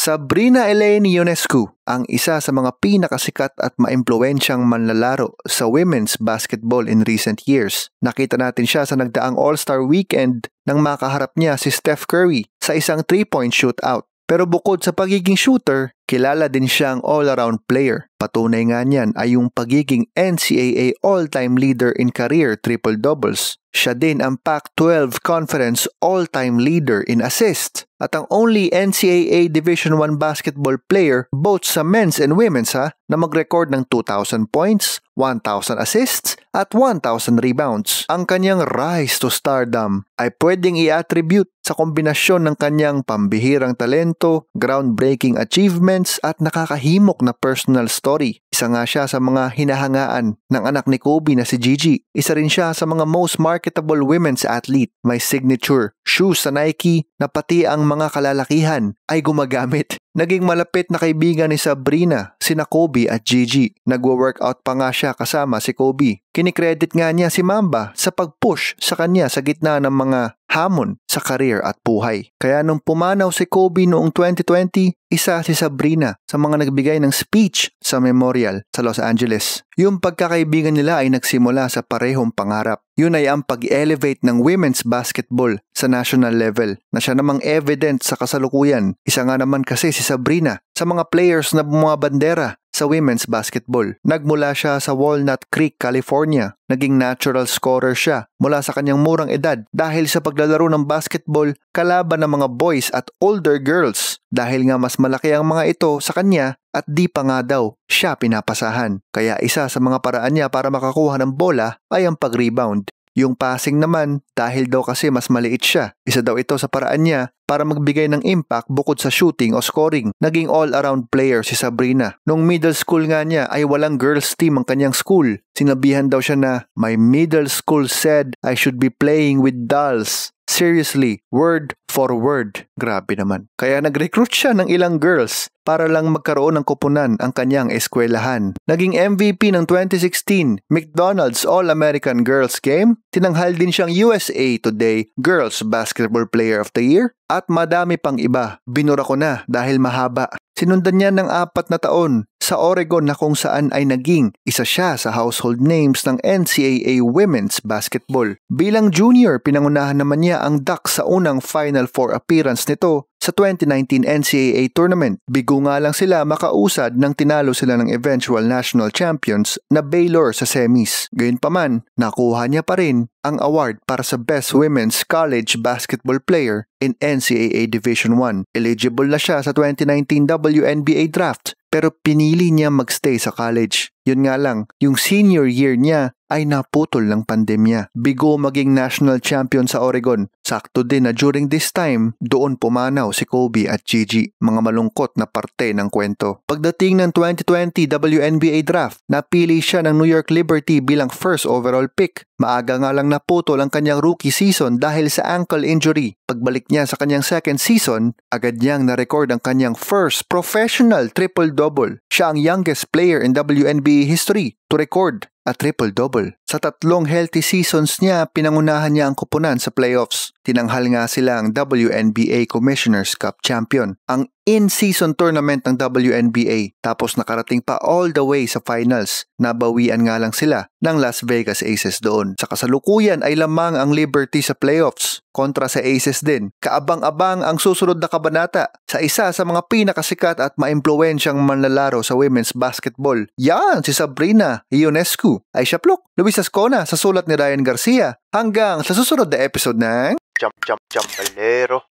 Sabrina Elaine Ionescu ang isa sa mga pinakasikat at maimpluwensyang manlalaro sa women's basketball in recent years. Nakita natin siya sa nagdaang All-Star Weekend nang makaharap niya si Steph Curry sa isang 3-point shootout. Pero bukod sa pagiging shooter, kilala din siyang all-around player. Patunay nga niyan ay yung pagiging NCAA all-time leader in career triple-doubles. Siya din ang Pac-12 Conference all-time leader in assists at ang only NCAA Division I basketball player both sa men's and women's na mag-record ng 2,000 points, 1,000 assists at 1,000 rebounds. Ang kanyang rise to stardom ay pwedeng i-attribute sa kombinasyon ng kanyang pambihirang talento, groundbreaking achievements at nakakahimok na personal story. Isa nga siya sa mga hinahangaan ng anak ni Kobe na si Gigi. Isa rin siya sa mga most marketable women's athlete. May signature shoes sa Nike na pati ang mga kalalakihan ay gumagamit. Naging malapit na kaibigan ni Sabrina, sina Kobe at Gigi. Nagwo-workout pa nga siya kasama si Kobe. Kinikredit nga niya si Mamba sa pag-push sa kanya sa gitna ng mga hamon sa career at buhay. Kaya nung pumanaw si Kobe noong 2020, isa si Sabrina sa mga nagbigay ng speech sa memorial sa Los Angeles. Yung pagkakaibigan nila ay nagsimula sa parehong pangarap. Yun ay ang pag-elevate ng women's basketball sa national level na siya namang evident sa kasalukuyan. Isa nga naman kasi si Sabrina sa mga players na bumabandera sa women's basketball. Nagmula siya sa Walnut Creek, California. Naging natural scorer siya mula sa kanyang murang edad dahil sa paglalaro ng basketball kalaban ng mga boys at older girls. Dahil nga mas malaki ang mga ito sa kanya at di pa nga daw siya pinapasahan. Kaya isa sa mga paraan niya para makakuha ng bola ay ang pag-rebound. Yung passing naman, dahil daw kasi mas maliit siya. Isa daw ito sa paraan niya para magbigay ng impact bukod sa shooting o scoring. Naging all-around player si Sabrina. Nung middle school nga niya ay walang girls team ang kanyang school. Sinabihan daw siya na, "My middle school said I should be playing with dolls." Seriously, word for word. Grabe naman. Kaya nag-recruit siya ng ilang girls para lang magkaroon ng koponan ang kanyang eskwelahan. Naging MVP ng 2016 McDonald's All-American Girls Game. Tinanghal din siyang USA Today Girls Basketball Player of the Year. At madami pang iba. Binura ko na dahil mahaba. Sinundan niya ng 4 na taon sa Oregon na kung saan ay naging isa siya sa household names ng NCAA Women's Basketball. Bilang junior, pinangunahan naman niya ang Ducks sa unang Final Four appearance nito sa 2019 NCAA Tournament. Bigo nga lang sila makausad nang tinalo sila ng eventual national champions na Baylor sa semis. Gayunpaman, nakuha niya pa rin ang award para sa Best Women's College Basketball Player in NCAA Division I. Eligible na siya sa 2019 WNBA Draft pero pinili niya magstay sa college. Yun nga lang, yung senior year niya ay naputol ng pandemya. Bigo maging national champion sa Oregon. Sakto din na during this time, doon pumanaw si Kobe at Gigi. Mga malungkot na parte ng kwento. Pagdating ng 2020 WNBA Draft, napili siya ng New York Liberty bilang first overall pick. Maaga nga lang naputol ang kanyang rookie season dahil sa ankle injury. Pagbalik niya sa kanyang second season, agad niyang na-record ang kanyang first professional triple-double. Siya ang youngest player in WNBA history to record a triple-double. Sa 3 healthy seasons niya, pinangunahan niya ang koponan sa playoffs. Tinanghal nga sila ang WNBA Commissioner's Cup champion, ang in-season tournament ng WNBA. Tapos nakarating pa all the way sa finals. Nabawian nga lang sila ng Las Vegas Aces doon. Sa kasalukuyan ay lamang ang Liberty sa playoffs kontra sa Aces din. Kaabang-abang ang susunod na kabanata sa isa sa mga pinakasikat at maimpluwensyang manlalaro sa women's basketball. Yan, si Sabrina Ionescu. Ay Shaplok, Luis Ascona sa sulat ni Ryan Garcia. Hanggang sa susunod na episode ng Balero.